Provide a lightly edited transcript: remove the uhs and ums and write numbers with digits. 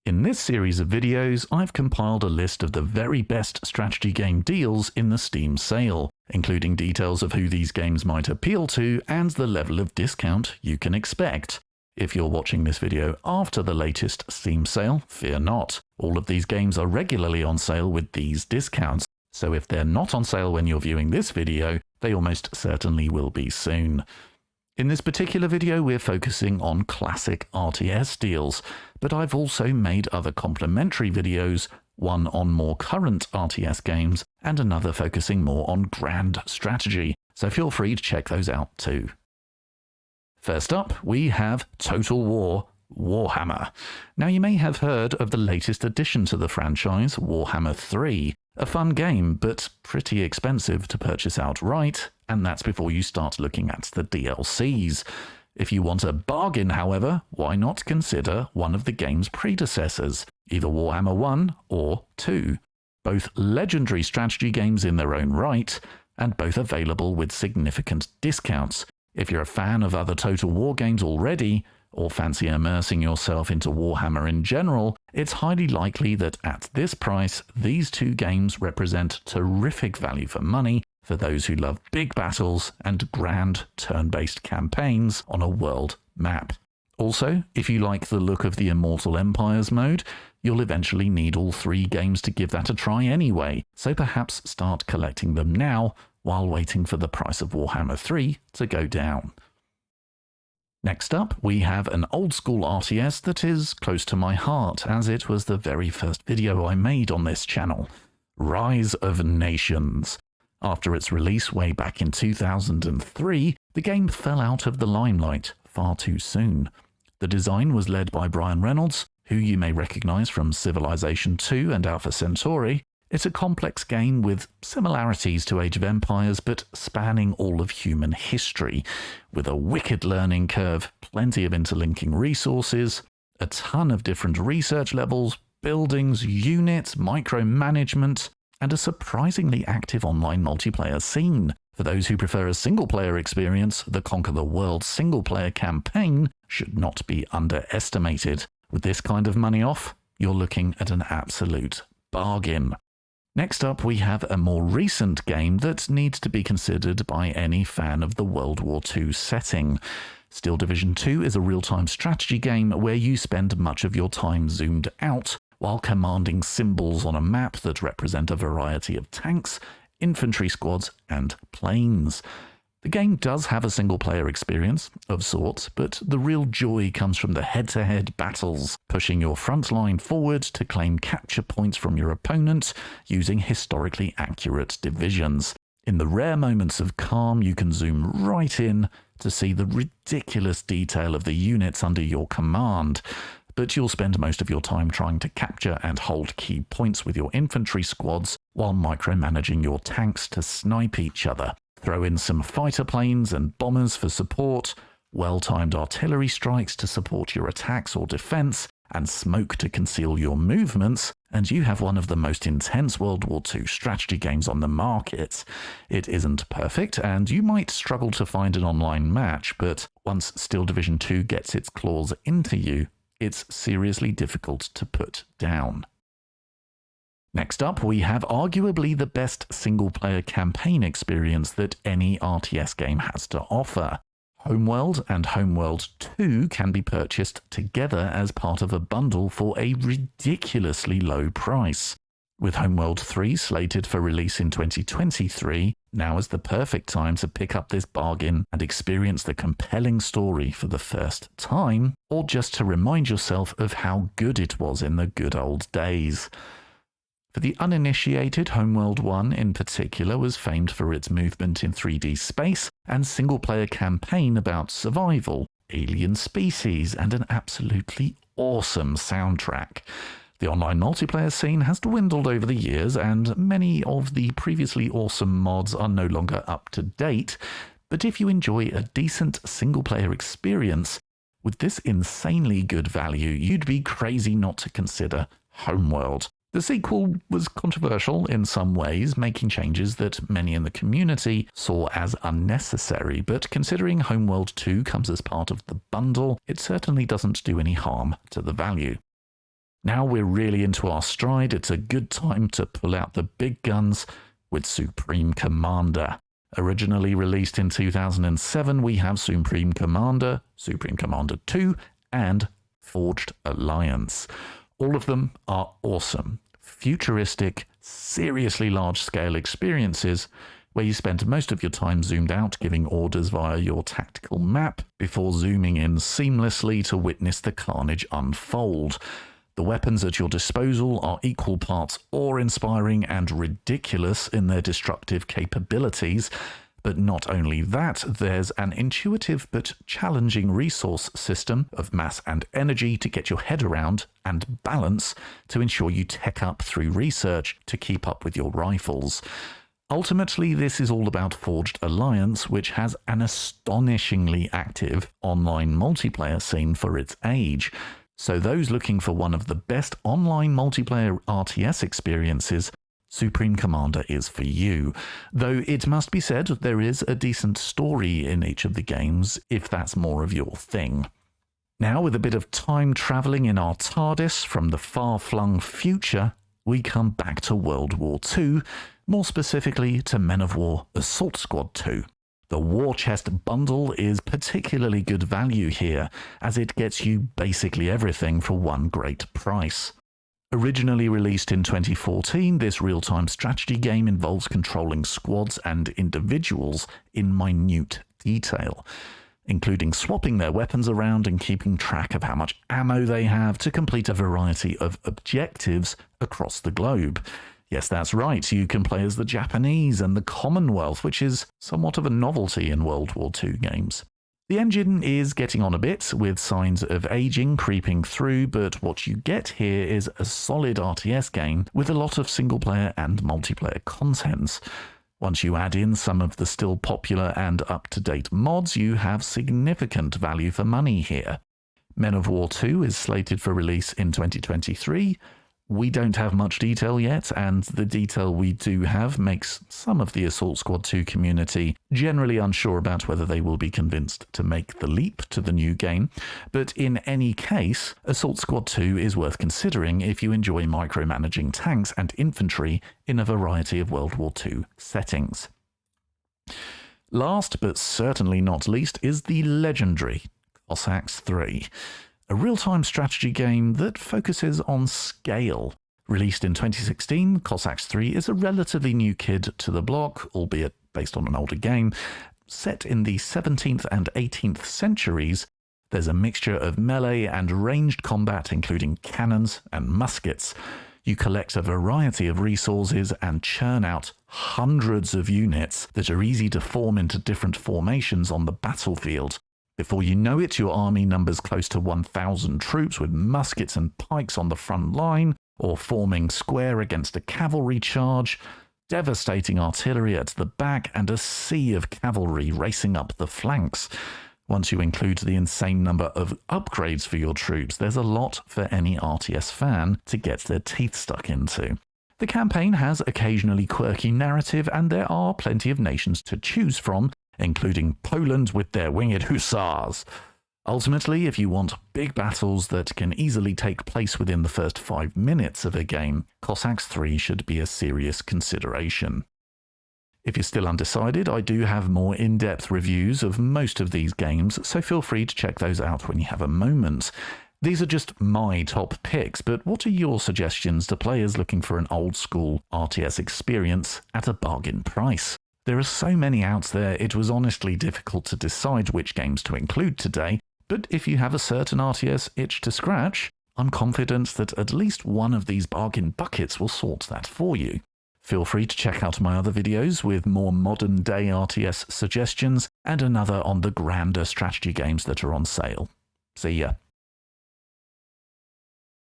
In this series of videos, I've compiled a list of the very best strategy game deals in the Steam sale, including details of who these games might appeal to and the level of discount you can expect. If you're watching this video after the latest Steam sale, fear not. All of these games are regularly on sale with these discounts, so if they're not on sale when you're viewing this video, they almost certainly will be soon. In this particular video, we're focusing on classic RTS deals, but I've also made other complementary videos, one on more current RTS games and another focusing more on grand strategy, so feel free to check those out too. First up, we have Total War Warhammer. Now, you may have heard of the latest addition to the franchise, Warhammer 3. A fun game, but pretty expensive to purchase outright, and that's before you start looking at the DLCs. If you want a bargain, however, why not consider one of the game's predecessors, either Warhammer 1 or 2. Both legendary strategy games in their own right, and both available with significant discounts. If you're a fan of other Total War games already, or fancy immersing yourself into Warhammer in general, it's highly likely that at this price, these two games represent terrific value for money for those who love big battles and grand turn-based campaigns on a world map. Also, if you like the look of the Immortal Empires mode, you'll eventually need all three games to give that a try anyway, so perhaps start collecting them now while waiting for the price of Warhammer 3 to go down. Next up, we have an old-school RTS that is close to my heart, as it was the very first video I made on this channel, Rise of Nations. After its release way back in 2003, the game fell out of the limelight far too soon. The design was led by Brian Reynolds, who you may recognize from Civilization 2 and Alpha Centauri. It's a complex game with similarities to Age of Empires, but spanning all of human history, with a wicked learning curve, plenty of interlinking resources, a ton of different research levels, buildings, units, micromanagement, and a surprisingly active online multiplayer scene. For those who prefer a single-player experience, the Conquer the World single-player campaign should not be underestimated. With this kind of money off, you're looking at an absolute bargain. Next up, we have a more recent game that needs to be considered by any fan of the World War II setting. Steel Division 2 is a real-time strategy game where you spend much of your time zoomed out while commanding symbols on a map that represent a variety of tanks, infantry squads, and planes. The game does have a single-player experience, of sorts, but the real joy comes from the head-to-head battles, pushing your front line forward to claim capture points from your opponent using historically accurate divisions. In the rare moments of calm, you can zoom right in to see the ridiculous detail of the units under your command, but you'll spend most of your time trying to capture and hold key points with your infantry squads while micromanaging your tanks to snipe each other. Throw in some fighter planes and bombers for support, well-timed artillery strikes to support your attacks or defense, and smoke to conceal your movements, and you have one of the most intense World War II strategy games on the market. It isn't perfect, and you might struggle to find an online match, but once Steel Division 2 gets its claws into you, it's seriously difficult to put down. Next up, we have arguably the best single-player campaign experience that any RTS game has to offer. Homeworld and Homeworld 2 can be purchased together as part of a bundle for a ridiculously low price. With Homeworld 3 slated for release in 2023, now is the perfect time to pick up this bargain and experience the compelling story for the first time, or just to remind yourself of how good it was in the good old days. For the uninitiated, Homeworld 1 in particular was famed for its movement in 3D space and single-player campaign about survival, alien species, and an absolutely awesome soundtrack. The online multiplayer scene has dwindled over the years, and many of the previously awesome mods are no longer up to date, but if you enjoy a decent single-player experience, with this insanely good value, you'd be crazy not to consider Homeworld. The sequel was controversial in some ways, making changes that many in the community saw as unnecessary, but considering Homeworld 2 comes as part of the bundle, it certainly doesn't do any harm to the value. Now we're really into our stride. It's a good time to pull out the big guns with Supreme Commander. Originally released in 2007, we have Supreme Commander 2, and Forged Alliance. All of them are awesome, futuristic, seriously large-scale experiences where you spend most of your time zoomed out giving orders via your tactical map before zooming in seamlessly to witness the carnage unfold. The weapons at your disposal are equal parts awe-inspiring and ridiculous in their destructive capabilities. But not only that, there's an intuitive but challenging resource system of mass and energy to get your head around and balance to ensure you tech up through research to keep up with your rifles. Ultimately, this is all about Forged Alliance, which has an astonishingly active online multiplayer scene for its age. So those looking for one of the best online multiplayer RTS experiences, Supreme Commander is for you. Though it must be said, there is a decent story in each of the games, if that's more of your thing. Now, with a bit of time travelling in our TARDIS from the far-flung future, we come back to World War II, more specifically to Men of War Assault Squad 2. The War Chest bundle is particularly good value here, as it gets you basically everything for one great price. Originally released in 2014, this real-time strategy game involves controlling squads and individuals in minute detail, including swapping their weapons around and keeping track of how much ammo they have to complete a variety of objectives across the globe. Yes, that's right, you can play as the Japanese and the Commonwealth, which is somewhat of a novelty in World War II games. The engine is getting on a bit, with signs of aging creeping through, but what you get here is a solid RTS game with a lot of single-player and multiplayer contents. Once you add in some of the still popular and up-to-date mods, you have significant value for money here. Men of War 2 is slated for release in 2023. We don't have much detail yet, and the detail we do have makes some of the Assault Squad 2 community generally unsure about whether they will be convinced to make the leap to the new game. But in any case, Assault Squad 2 is worth considering if you enjoy micromanaging tanks and infantry in a variety of World War II settings. Last, but certainly not least, is the legendary Koskas III. A real-time strategy game that focuses on scale. Released in 2016, Koskas III is a relatively new kid to the block, albeit based on an older game. Set in the 17th and 18th centuries, there's a mixture of melee and ranged combat, including cannons and muskets. You collect a variety of resources and churn out hundreds of units that are easy to form into different formations on the battlefield. Before you know it, your army numbers close to 1,000 troops with muskets and pikes on the front line, or forming square against a cavalry charge, devastating artillery at the back, and a sea of cavalry racing up the flanks. Once you include the insane number of upgrades for your troops, there's a lot for any RTS fan to get their teeth stuck into. The campaign has occasionally quirky narrative, and there are plenty of nations to choose from, including Poland with their winged hussars. Ultimately, if you want big battles that can easily take place within the first 5 minutes of a game, Koskas III should be a serious consideration. If you're still undecided, I do have more in-depth reviews of most of these games, so feel free to check those out when you have a moment. These are just my top picks, but what are your suggestions to players looking for an old-school RTS experience at a bargain price? There are so many out there, it was honestly difficult to decide which games to include today, but if you have a certain RTS itch to scratch, I'm confident that at least one of these bargain buckets will sort that for you. Feel free to check out my other videos with more modern-day RTS suggestions and another on the grander strategy games that are on sale. See ya.